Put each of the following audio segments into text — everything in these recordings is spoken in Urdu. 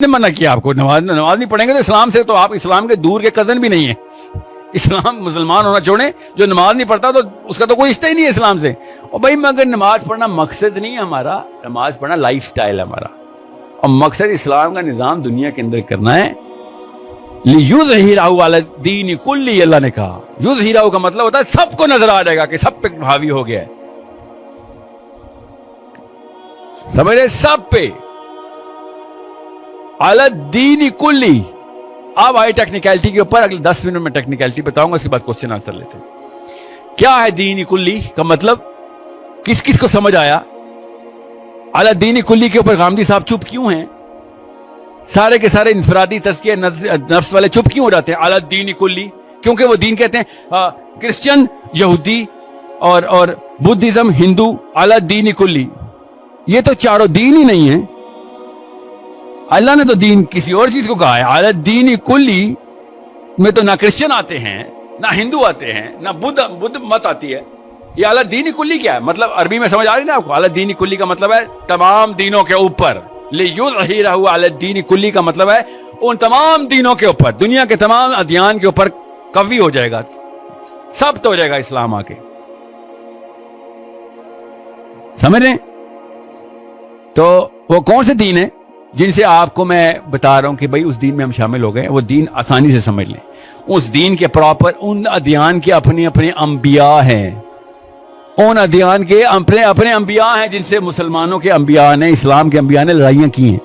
نے منع کیا آپ کو؟ نماز نہیں پڑھیں گے تو اسلام سے تو آپ اسلام کے دور کے کزن بھی نہیں ہیں. اسلام مسلمان ہونا چھوڑیں، جو نماز نہیں پڑھتا تو اس کا تو کوئی رشتہ ہی نہیں ہے اسلام سے. اور بھائی مگر نماز پڑھنا مقصد نہیں ہے ہمارا، نماز پڑھنا لائف سٹائل ہے ہمارا. اور مقصد اسلام کا نظام دنیا کے اندر کرنا ہے. لِيُظْهِرَهُ عَلَى الدِّينِ كُلِّهِ، اللہ نے کہا. یظہرہ کا مطلب ہوتا ہے سب کو نظر آ جائے گا کہ سب پہ حاوی ہو گیا ہے. سمجھ رہے؟ سب پہ عَلَى الدِّينِ كُلِّهِ. اب آئے ٹیکنیکلٹی کے اوپر، اگلے 10 منٹ میں ٹیکنیکلٹی بتاؤں گا، اس کے بعد کوسچن آنسر لیتے ہیں. کیا ہے دین کلی کا مطلب؟ کس کس کو سمجھ آیا؟ علی دین کلی کے اوپر غامدی صاحب چپ کیوں ہیں؟ سارے کے سارے انفرادی تزکیہ نفس والے چپ کیوں ہو جاتے ہیں علی دین کلی؟ کیونکہ وہ دین کہتے ہیں کرسچن، یہودی اور بدھزم، ہندو، علی دین کلی. یہ تو چاروں دین ہی نہیں ہیں. اللہ نے تو دین کسی اور چیز کو کہا ہے. علی دین کلی میں تو نہ کرسچن آتے ہیں، نہ ہندو آتے ہیں، نہ بدھ مت آتی ہے. یہ اعلیٰ دین کلی کیا ہے؟ مطلب عربی میں سمجھ آ رہی نا آپ کو؟ اعلیٰ دین کلی کا مطلب ہے تمام دینوں کے اوپر. لِيُظْهِرَهُ عَلَى الدِّينِ کلی کا مطلب ہے ان تمام دینوں کے اوپر، دنیا کے تمام ادیان کے اوپر قوی ہو جائے گا، ثبت ہو جائے گا اسلام آ کے. سمجھ رہے ہیں؟ تو وہ کون سے دین ہیں جن سے آپ کو میں بتا رہا ہوں کہ بھئی اس دین میں ہم شامل ہو گئے؟ وہ دین آسانی سے سمجھ لیں. اس دین کے پراپر ان ادیان کے اپنے اپنے انبیاء ہیں. ان ادیان کے اپنے اپنے انبیاء ہیں جن سے مسلمانوں کے انبیاء نے، اسلام کے انبیاء نے لڑائیاں کی ہیں.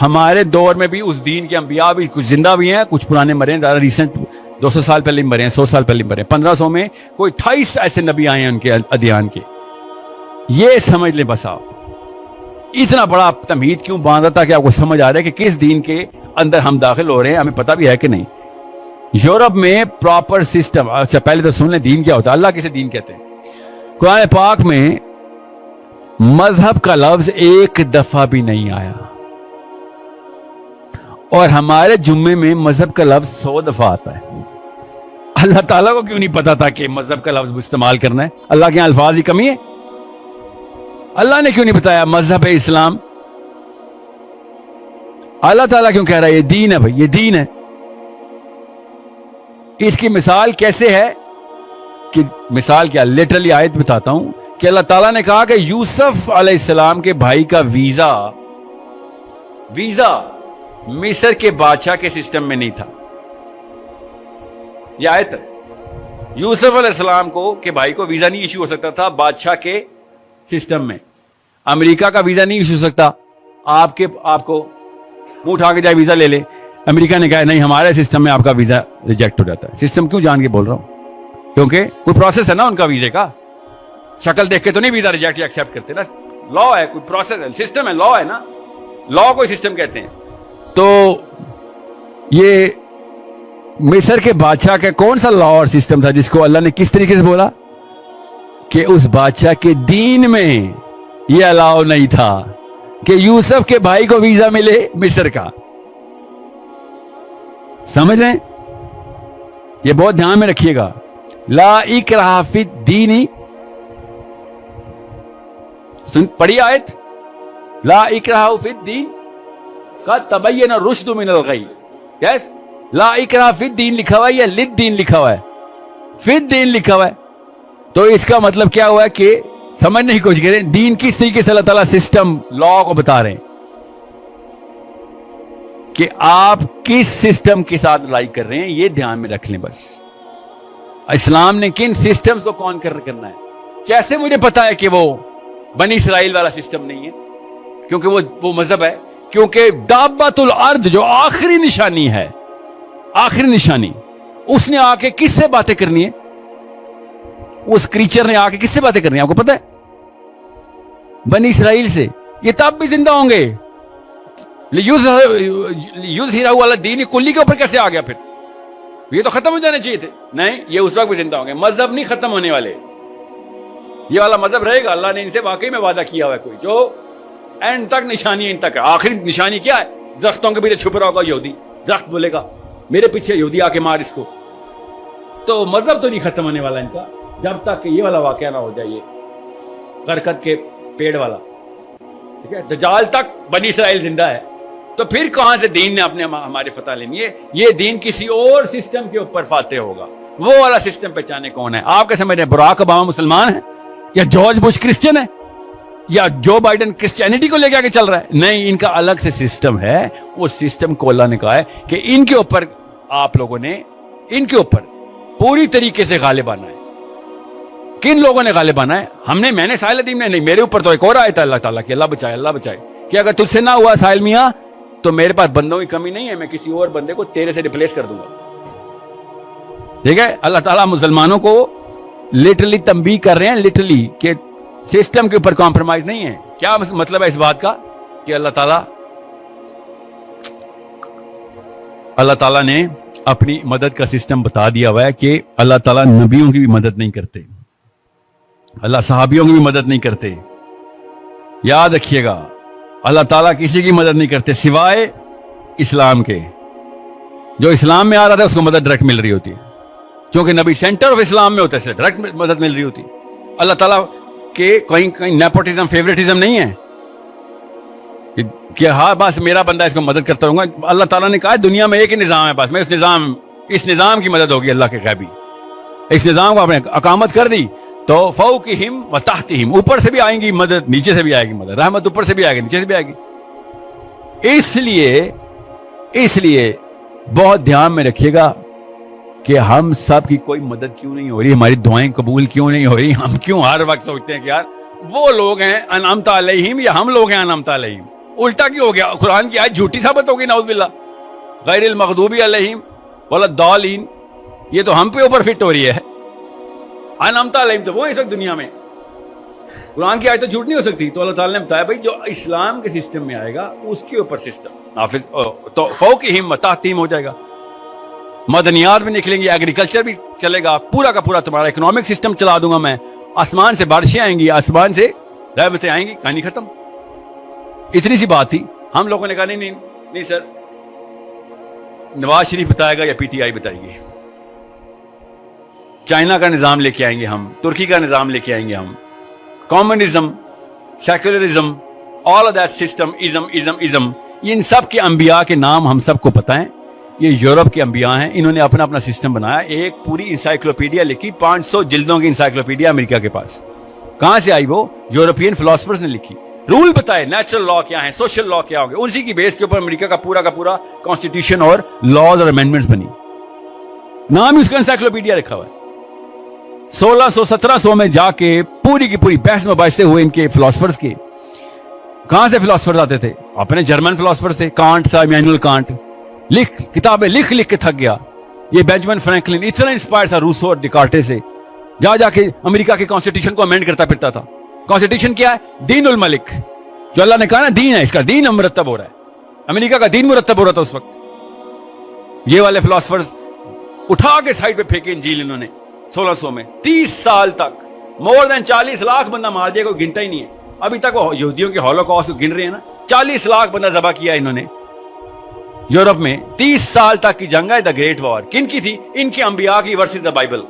ہمارے دور میں بھی اس دین کے انبیاء بھی کچھ زندہ بھی ہیں، کچھ پرانے مرے ہیں، زیادہ ریسنٹ 200 سال پہلے مرے ہیں، 100 سال پہلے مرے ہیں. 1500 میں کوئی 28 ایسے نبی آئے ہیں ان کے ادیان کے. یہ سمجھ لیں بس. آپ اتنا بڑا تمہید کیوں باندھا تھا کہ آپ کو سمجھ آ رہا ہے کہ کس دین کے اندر ہم داخل ہو رہے ہیں، ہمیں پتہ بھی ہے کہ نہیں. یورپ میں پراپر سسٹم. اچھا پہلے تو سن لیں دین کیا ہوتا ہے، اللہ کسے دین کہتے ہیں. قرآن پاک میں مذہب کا لفظ ایک دفعہ بھی نہیں آیا، اور ہمارے جمعے میں مذہب کا لفظ 100 دفعہ آتا ہے. اللہ تعالیٰ کو کیوں نہیں پتا تھا کہ مذہب کا لفظ استعمال کرنا ہے؟ اللہ کے یہاں الفاظ ہی کمی ہے؟ اللہ نے کیوں نہیں بتایا مذہب اسلام؟ اللہ تعالیٰ کیوں کہہ رہا ہے یہ دین ہے؟ بھائی یہ دین ہے. اس کی مثال کیسے ہے؟ کہ مثال کیا، لٹرلی آیت بتاتا ہوں کہ اللہ تعالیٰ نے کہا کہ یوسف علیہ السلام کے بھائی کا ویزا مصر کے بادشاہ کے سسٹم میں نہیں تھا. یہ آیت ہے. یوسف علیہ السلام کو کہ بھائی کو ویزا نہیں ایشو ہو سکتا تھا بادشاہ کے سسٹم میں. امریکہ کا ویزا نہیں ایشو سکتا. آپ کو منہ اٹھا کے جائے ویزا لے لے. امریکہ نے کہا نہیں ہمارے سسٹم میں آپ کا ویزا ریجیکٹ ہو جاتا ہے. سسٹم کیوں جان کے بول رہا ہوں؟ کیونکہ کوئی پروسیس ہے نا ان کا ویزے کا. شکل دیکھ کے تو نہیں ویزا ریجیکٹ یا ایکسیپٹ کرتے نا. لا ہے، کوئی پروسیس ہے، سسٹم ہے، لا ہے نا. لا کو سسٹم کہتے ہیں. تو یہ مصر کے بادشاہ کا کون سا لا اور سسٹم تھا جس کو اللہ نے کس طریقے سے بولا کہ اس بادشاہ کے دین میں یہ الاؤ نہیں تھا کہ یوسف کے بھائی کو ویزا ملے مصر کا. سمجھ رہے ہیں؟ یہ بہت دھیان میں رکھیے گا. لا اکراہ فی الدین، پڑھی آیت. لا اکراہ فی الدین قد تبین الرشد من الغی. یس، لا اکراہ فی الدین لکھا ہوا ہے یا للدین لکھا ہوا ہے؟ فی الدین لکھا ہوا ہے. تو اس کا مطلب کیا ہوا ہے کہ سمجھنے کی کوشش کریں دین کس طریقے سے اللہ تعالیٰ سسٹم لا کو بتا رہے ہیں کہ آپ کس سسٹم کے ساتھ لڑائی کر رہے ہیں. یہ دھیان میں رکھ لیں بس. اسلام نے کن سسٹمز کو کانکر کرنا ہے. کیسے مجھے پتا ہے کہ وہ بنی اسرائیل والا سسٹم نہیں ہے؟ کیونکہ وہ مذہب ہے. کیونکہ دابۃ الارض جو آخری نشانی ہے، آخری نشانی، اس نے آ کے کس سے باتیں کرنی ہے؟ اس کریچر نے آ کے کس سے باتیں کرنی ہے؟ آپ کو پتا ہے؟ بنی اسرائیل سے. یہ تب بھی زندہ ہوں گے. یظہرہ علی الدین کلی کے اوپر کیسے آ گیا پھر؟ یہ تو ختم ہو جانے چاہیے تھے. نہیں، یہ اس وقت بھی زندہ ہوں گے. مذہب نہیں ختم ہونے والے. یہ والا مذہب رہے گا. اللہ نے ان سے واقعی میں وعدہ کیا ہوا ہے کوئی جو اینڈ تک نشانی، ان تک ہے. آخری نشانی کیا ہے؟ درختوں کے پیچھے چھپ رہا ہوگا یہودی. درخت بولے گا میرے پیچھے یہودی آ کے مار اس کو. تو مذہب تو نہیں ختم ہونے والا ان کا جب تک کہ یہ والا واقعہ نہ ہو جائے. یہ برکت کے پیڑ والا، ٹھیک ہے. دجال تک بنی اسرائیل زندہ ہے. تو پھر کہاں سے دین نے اپنے ہمارے فتح لینی ہے؟ یہ دین کسی اور سسٹم کے اوپر فاتح ہوگا. وہ والا سسٹم پہچانے کون ہے؟ آپ کے سمجھ رہے ہیں براک اوباما مسلمان ہے یا جارج بش کرسچن ہے یا جو بائیڈن کرسچینٹی کو لے کے آگے چل رہا ہے؟ نہیں، ان کا الگ سے سسٹم ہے. وہ سسٹم کو اللہ نے کہا ہے کہ ان کے اوپر آپ لوگوں نے ان کے اوپر پوری طریقے سے غالب آنا ہے. کن لوگوں نے غالب آنا ہے؟ ہم نے، میں نے، ساحل ندیم نے نہیں. میرے اوپر تو ایک اور آیت ہے اللہ تعالیٰ کی، اللہ بچائے اللہ بچائے، کہ اگر تجھ سے نہ ہوا ساحل میاں تو میرے پاس بندوں کی کمی نہیں ہے، میں کسی اور بندے کو تیرے سے ریپلیس کر دوں گا. ٹھیک ہے؟ اللہ تعالیٰ مسلمانوں کو لٹرلی تنبیہ کر رہے ہیں، لٹرلی، کہ سسٹم کے اوپر کمپرومائز نہیں ہے. کیا مطلب ہے اس بات کا؟ کہ اللہ تعالیٰ نے اپنی مدد کا سسٹم بتا دیا ہوا ہے کہ اللہ تعالیٰ نبیوں کی بھی مدد نہیں کرتے، اللہ صحابیوں کی بھی مدد نہیں کرتے. یاد رکھیے گا، اللہ تعالیٰ کسی کی مدد نہیں کرتے سوائے اسلام کے. جو اسلام میں آ رہا تھا اس کو مدد ڈائریکٹ مل رہی ہوتی ہے، کیونکہ نبی سینٹر آف اسلام میں ہوتا ہے، اس لیے ڈائریکٹ مدد مل رہی ہوتی. اللہ تعالیٰ کے کہیں نیپوٹزم، فیوریٹزم نہیں ہے کہ ہاں بس میرا بندہ اس کو مدد کرتا رہوں گا. اللہ تعالیٰ نے کہا دنیا میں ایک ہی نظام ہے، بس میں اس نظام کی مدد ہوگی. اللہ کے غیبی اس نظام کو آپ نے اقامت کر دی تو فوقہم و تحتہم، اوپر سے بھی آئیں گی مدد، نیچے سے بھی آئے گی مدد. رحمت اوپر سے بھی آئے گی، نیچے سے بھی آئے گی. اس لیے بہت دھیان میں رکھیے گا کہ ہم سب کی کوئی مدد کیوں نہیں ہو رہی، ہماری دعائیں قبول کیوں نہیں ہو رہی. ہم کیوں ہر وقت سوچتے ہیں کہ یار وہ لوگ ہیں انعمت علیہم یا ہم لوگ ہیں انعمت علیہم؟ الٹا کیوں ہو گیا؟ قرآن کی آیت جھوٹی ثابت ہوگی نعوذ باللہ. غیر المغضوب علیہم ولا الضالین، یہ تو ہم پہ اوپر فٹ ہو رہی ہے. انعمت علیہم تو وہ اس وقت دنیا میں، قرآن کی آیت تو جھوٹ نہیں ہو سکتی. تو اللہ تعالیٰ نے بتایا بھائی جو اسلام کے سسٹم میں آئے گا اس کے اوپر سسٹم نافذ تو فوقہم و تحتہم ہو جائے گا. مدنیات بھی نکلیں گی، ایگریکلچر بھی چلے گا، پورا کا پورا تمہارا اکنامک سسٹم چلا دوں گا میں. آسمان سے بارشیں آئیں گی، آسمان سے رحمتیں آئیں گی، کہانی ختم. اتنی سی بات تھی. ہم لوگوں نے کہا نہیں سر، نواز شریف بتائے گا یا پی ٹی آئی بتائے گی. چائنا کا نظام لے کے آئیں گے ہم، ترکی کا نظام لے کے آئیں گے ہم، communism, secularism, all of that system, ism. ان سب کے انبیاء کے نام ہم سب کو پتہ ہیں. یہ یورپ کے انبیاء ہیں، انہوں نے اپنا سسٹم بنایا. ایک پوری انسائکلوپیڈیا لکھی، 500 جلدوں کی انسائکلوپیڈیا امریکہ کے پاس. کہاں سے آئی وہ؟ یورپین فلاسفرز نے لکھی. رول بتائے، نیچرل لا کیا ہے، سوشل لا کیا ہوگا. اسی کی بیس کے اوپر امریکہ کا پورا کانسٹیٹیوشن اور لاز اور امینڈمنٹس بنی. نام ہی اس کا انسائکلوپیڈیا رکھا ہوا ہے. 1600-1700 میں جا کے پوری کی پوری بحث مباحثے ہوئے ان کے فلاسفرز کے. کہاں سے فلاسفرز آتے تھے؟ اپنے جرمن فلاسفرز تھے. کانٹ تھا، ایمینوئل کانٹ، کتابیں لکھ کے تھک گیا. یہ بینجمن فرینکلن اتنا انسپائر تھا روسو اور ڈیکارٹے سے، جا کے امریکہ کے کانسٹیٹیوشن کو امینڈ کرتا پھرتا تھا. کانسٹیٹیوشن کیا ہے؟ دین الملک، جو اللہ نے کہا نا دین ہے، اس کا دین مرتب ہو رہا ہے. امریکہ کا دین مرتب ہو رہا تھا اس وقت. یہ والے فلاسفرز اٹھا کے سائڈ پہ پھینکے انجیل انہوں نے 1600 میں. 30 سال تک مور دین 40 لاکھ بندہ مار دیا، کوئی گنتا ہی نہیں ہے. ابھی تک وہ یہودیوں کے ہولوکاسٹ کو گن رہے ہیں نا. 40 لاکھ بندہ ذبح کیا انہوں نے یورپ میں. 30 سال تک کی جنگ ہے دا گریٹ وار. کن کی تھی؟ ان کے انبیاء کی ورسز دا بائبل.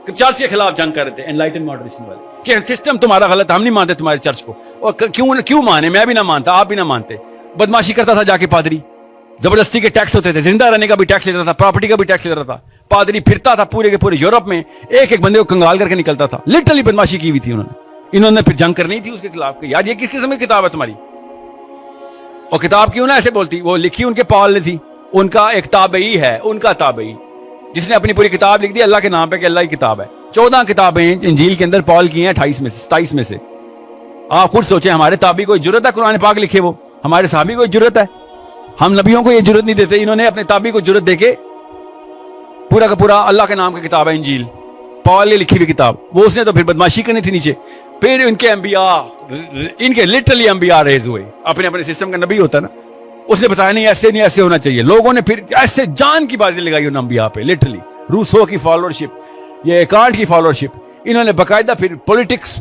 چرچ کے خلاف جنگ کر رہے تھے انلائٹن ماڈریشن والے کہ سسٹم تمہارا غلط، ہم نہیں مانتے تمہارے چرچ کو. اور کیوں مانے؟ میں بھی نہ مانتا، آپ بھی نہ مانتے. بدماشی کرتا تھا جا کے پادری، زبردستی کے ٹیکس ہوتے تھے، زندہ رہنے کا بھی ٹیکس لیتا تھا، پراپرٹی کا بھی ٹیکس لیتا تھا. پادری پھرتا تھا پورے کے پورے یورپ میں، ایک بندے کو کنگال کر کے نکلتا تھا. لٹرلی بدماشی کی ہوئی تھی انہوں نے. پھر جنگ کرنی تھی اس کے خلاف کہ یار یہ کس قسم کی کتاب ہے تمہاری. اور کتاب کیوں نہ ایسے بولتی، وہ لکھی ان کے پال نے تھی. ان کا ایک تابعی ہے، ان کا تابعی جس نے اپنی پوری کتاب لکھ دی اللہ کے نام پہ کہ اللہ کی کتاب ہے. 14 کتابیں انجیل کے اندر پال کی ہیں 28 میں سے 27 میں سے. آپ خود سوچیں، ہمارے تابعی کو جرت ہے قرآن پاک لکھے؟ وہ ہمارے صحابی کو جرت ہے؟ ہم نبیوں کو یہ جرت نہیں دیتے. انہوں نے اپنے تابعی کو جرت دے کے پورا کا پورا اللہ کے نام کی کتاب ہے انجیل، پال نے لکھی ہوئی کتاب. وہ اس نے تو پھر بدماشی کرنی تھی نیچے. پھر ان کے انبیاء، ان کے لٹرلی انبیاء ریز ہوئے. اپنے سسٹم کا نبی ہوتا نا، اس نے بتایا نہیں ایسے نہیں، ایسے ہونا چاہیے. لوگوں نے پھر ایسے جان کی بازی لگائی ان انبیاء پہ. لٹرلی روسو کی فالوورشپ، یہ کانٹ کی فالوورشپ. انہوں نے باقاعدہ پھر پولیٹکس،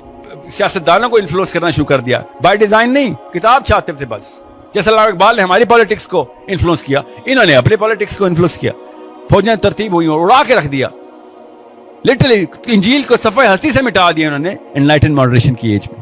سیاستدانوں کو انفلوئنس کرنا شروع کر دیا. بائی ڈیزائن نہیں، کتاب چھاپتے تھے بس. جیسے علامہ اقبال نے ہماری پالیٹکس کو انفلوئنس کیا، انہوں نے اپنے پالیٹکس کو انفلوئنس کیا. فوجیں ترتیب ہوئی اور اڑا کے رکھ دیا. لٹرلی انجیل کو صفحہ ہستی سے مٹا دیا انہوں نے انلائٹن ماڈریشن کی ایج میں.